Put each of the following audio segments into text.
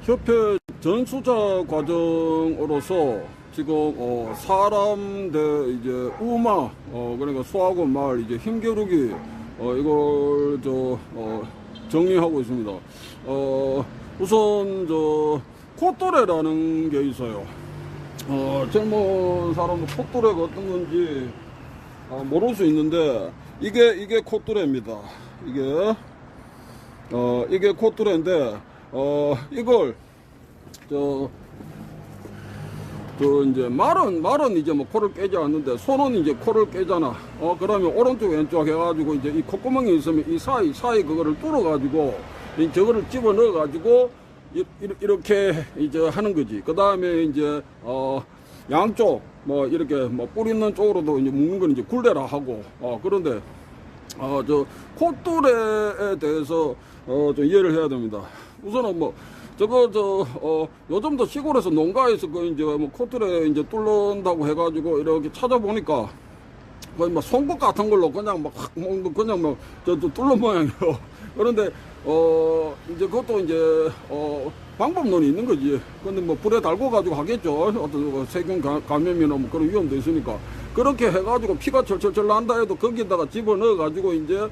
협회 전수자 과정으로서 지금 사람 대 이제 우마 그러니까 소하고 말 이제 힘겨루기 이걸 정리하고 있습니다. 우선 콧도래라는 게 있어요. 젊은 사람은 콧도래가 어떤 건지 모를 수 있는데 이게 콧도래입니다. 이게 콧도래인데 이걸 이제 말은 이제 뭐 코를 깨지 않는데 손은 이제 코를 깨잖아. 그러면 오른쪽 왼쪽 해가지고 이제 이 콧구멍이 있으면 이 사이 그거를 뚫어가지고 저거를 집어 넣어가지고 이렇게 이제 하는 거지. 그 다음에 이제 양쪽 뭐 이렇게 뭐 뿌리 있는 쪽으로도 이제 묶는 건 이제 굴레라 하고 그런데 콧도래에 대해서 좀 이해를 해야 됩니다. 우선은 뭐 요즘도 시골에서 농가에서 이제 뭐 콧도래 이제 뚫는다고 해가지고 이렇게 찾아보니까 거의 뭐 송곳 같은 걸로 그냥 뚫는 모양이에요. 그런데 이제 그것도 이제 방법론이 있는 거지. 근데 뭐 불에 달고 가지고 하겠죠. 어떤 세균 감염이나 뭐 그런 위험도 있으니까. 그렇게 해가지고 피가 철철철 난다 해도 거기다가 집어 넣어 가지고 이제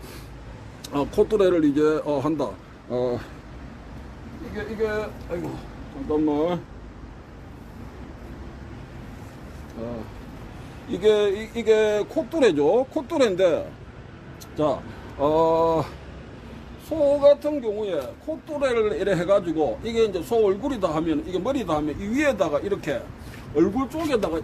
콧도래를 이제 한다. 이게 아이고 잠깐만. 이게 콧도래죠. 콧도래인데 소 같은 경우에 콧도래를 이래 해가지고 이게 이제 소 얼굴이다 하면 이게 머리다 하면 이 위에다가 이렇게 얼굴 쪽에다가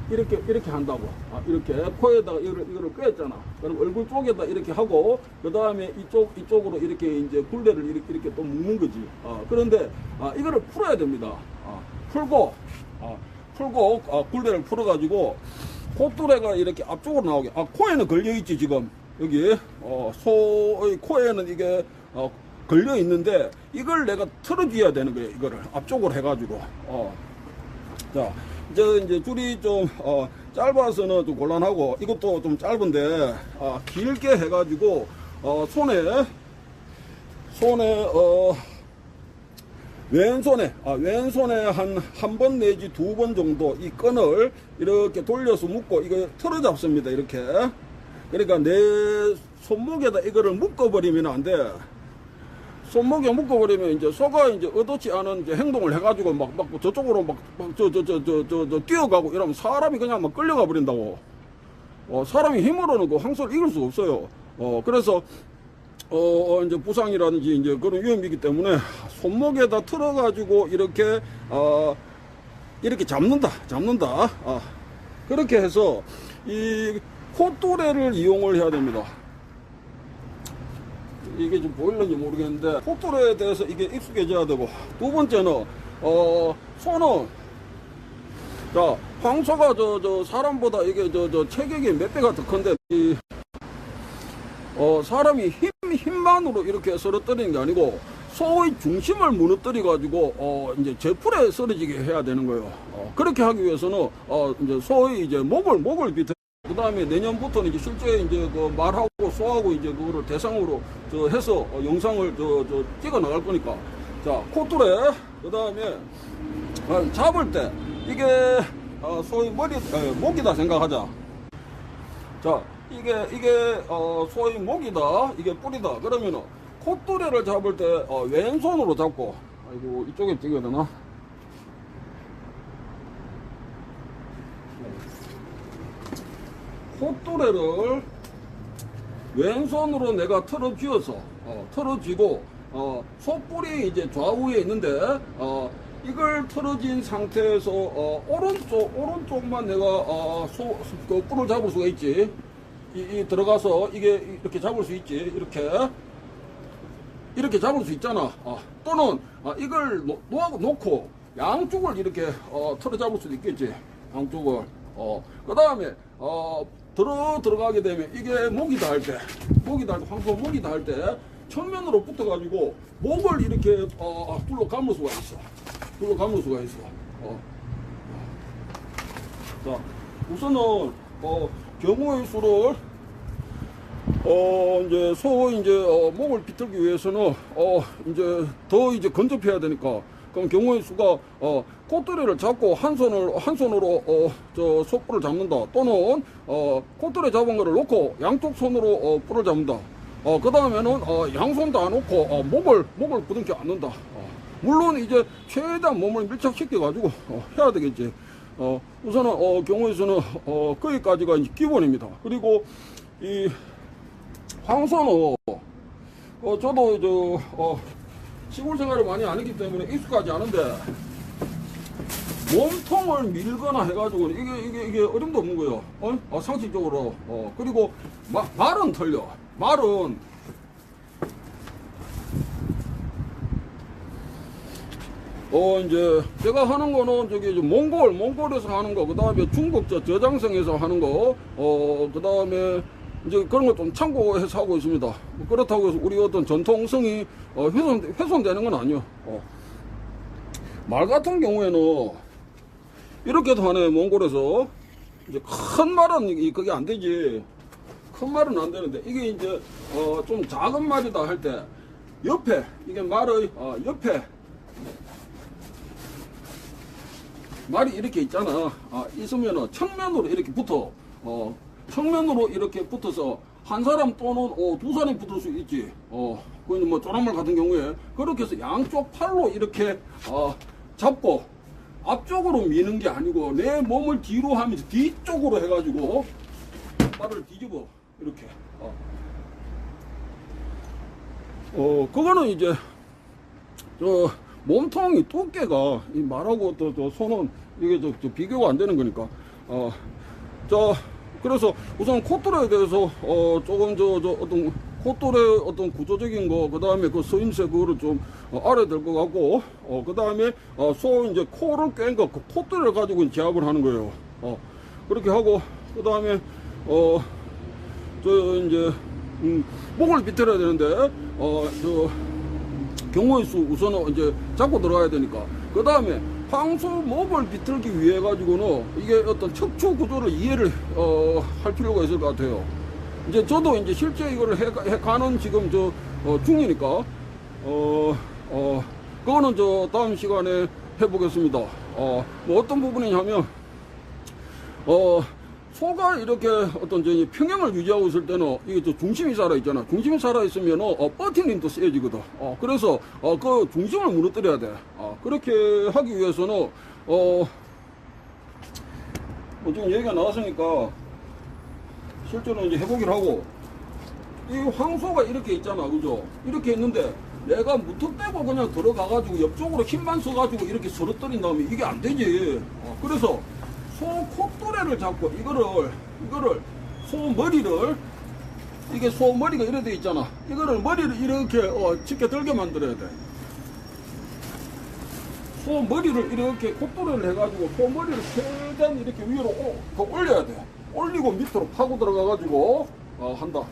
이렇게 한다고. 이렇게 코에다가 이거를 꿰었잖아. 그럼 얼굴 쪽에다 이렇게 하고 그 다음에 이쪽으로 이렇게 이제 굴레를 이렇게 또 묶는 거지. 그런데 이거를 풀어야 됩니다. 풀고 굴레를 풀어가지고 콧도래가 이렇게 앞쪽으로 나오게. 코에는 걸려 있지 지금. 여기 소의 코에는 이게 걸려 있는데 이걸 내가 틀어줘야 되는 거예요. 이거를 앞쪽으로 해가지고 이제 줄이 좀 짧아서는 좀 곤란하고 이것도 좀 짧은데 길게 해가지고 손에 왼손에 한 번 내지 두 번 정도 이 끈을 이렇게 돌려서 묶고 이거 틀어 잡습니다. 이렇게. 그러니까 내 손목에다 이거를 묶어버리면 안 돼. 손목에 묶어버리면 이제 소가 이제 의도치 않은 이제 행동을 해가지고 막 저쪽으로 뛰어가고 이러면 사람이 그냥 막 끌려가 버린다고. 사람이 힘으로는 그 황소를 이길 수 없어요. 그래서 이제 부상이라든지 이제 그런 위험이기 때문에 손목에다 틀어가지고 이렇게 잡는다. 그렇게 해서 이 콧도래를 이용을 해야 됩니다. 이게 좀 보일는지 모르겠는데 콧도래에 대해서 이게 익숙해져야 되고, 두 번째는 소는 황소가 사람보다 이게 체격이 몇 배가 더 큰데 사람이 힘만으로 이렇게 쓰러뜨리는 게 아니고 소의 중심을 무너뜨려 가지고 이제 제풀에 쓰러지게 해야 되는 거예요. 그렇게 하기 위해서는 이제 소의 이제 목을 비틀. 그 다음에 내년부터는 이제 실제 이제 그 말하고 소하고 이제 그거를 대상으로 해서 영상을 찍어 나갈 거니까. 콧도래. 그 다음에 잡을 때 이게 소의 목이다 생각하자. 이게 소의 목이다. 이게 뿌리다. 그러면은 콧도래를 잡을 때 왼손으로 잡고, 아이고 이쪽에 찍어야 되나? 콧도래를 왼손으로 내가 틀어쥐고 소뿔이 이제 좌우에 있는데 이걸 틀어진 상태에서 오른쪽만 내가 그 뿔을 잡을 수가 있지. 들어가서 이게 이렇게 잡을 수 있지. 이렇게 잡을 수 있잖아. 또는 이걸 놓고 양쪽을 이렇게 틀어 잡을 수도 있겠지. 양쪽을. 그 다음에 들어가게 되면 이게 목이다 할 때, 황소 목이다 할 때 측면으로 붙어가지고 목을 이렇게 둘러 감을 수가 있어. 우선은 경우의 수를 이제 목을 비틀기 위해서는 이제 더 이제 근접해야 되니까 그럼 경우의 수가 콧대를 잡고 한 손으로 저 솥불을 잡는다. 또는 콧대를 잡은 거를 놓고 양쪽 손으로 불을 잡는다. 그 다음에는 양손 다 놓고 목을 부둥켜 앉는다. 물론 이제 최대한 몸을 밀착시켜 가지고 해야 되겠지. 우선은 경우의 수는 거기까지가 이제 기본입니다. 그리고 이 황소는 저도 시골 생활을 많이 안 했기 때문에 익숙하지 않은데 몸통을 밀거나 해가지고 이게 어림도 없는 거예요. 상식적으로. 그리고 말은 틀려. 말은 이제 제가 하는 거는 저기 몽골에서 하는 거, 그 다음에 중국 저장성에서 하는 거, 그 다음에 이제 그런 거 좀 참고해서 하고 있습니다. 그렇다고 해서 우리 어떤 전통성이 훼손되는 건 아니요. 말 같은 경우에는 이렇게도 하네. 몽골에서 이제 큰 말은 그게 안 되지. 큰 말은 안 되는데 이게 이제 좀 작은 말이다 할 때 옆에 이게 말의 옆에 말이 이렇게 있잖아. 있으면은 측면으로 이렇게 붙어. 측면으로 이렇게 붙어서 한 사람 또는 두 사람이 붙을 수 있지. 그건 뭐 조랑말 같은 경우에 그렇게 해서 양쪽 팔로 이렇게 잡고 앞쪽으로 미는 게 아니고 내 몸을 뒤로 하면서 뒤쪽으로 해가지고 말을 뒤집어 이렇게. 그거는 이제 몸통이 두께가 이 말하고 또 손은 이게 비교가 안 되는 거니까. 그래서 우선 콧돌에 대해서 조금 어떤 콧돌의 어떤 구조적인 거, 그 다음에 그 서임새 그거를 좀 알아야 될 것 같고, 그 다음에 이제 코를 깬 거, 그 콧돌을 가지고 제압을 하는 거예요. 그렇게 하고, 그 다음에 이제 목을 비틀어야 되는데 경우의 수 우선은 이제 잡고 들어가야 되니까. 그 다음에 황소 목을 비틀기 위해 가지고는 이게 어떤 척추 구조를 이해를 할 필요가 있을 것 같아요. 이제 저도 이제 실제 이거를 해가는 지금 중이니까 그거는 다음 시간에 해보겠습니다. 뭐 어떤 부분이냐면 소가 이렇게 어떤 평형을 유지하고 있을 때는 이게 중심이 살아있잖아. 중심이 살아있으면 버티는 힘도 세지거든. 그래서 그 중심을 무너뜨려야 돼. 그렇게 하기 위해서는 뭐 지금 얘기가 나왔으니까 실제로 이제 해보기를 하고, 이 황소가 이렇게 있잖아, 그죠? 이렇게 있는데 내가 무턱대고 그냥 들어가가지고 옆쪽으로 힘만 써가지고 이렇게 서러뜨린 다음에 이게 안 되지. 그래서 소 콧도래를 잡고 이거를 소 머리를, 이게 소 머리가 이래 돼 있잖아. 이거를 머리를 이렇게 짙게 들게 만들어야 돼. 소 머리를 이렇게 콧도래를 해가지고 소 머리를 최대한 이렇게 위로 더 올려야 돼. 올리고 밑으로 파고 들어가가지고 한다.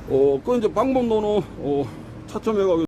그 이제 방법론은 차츰해가지고.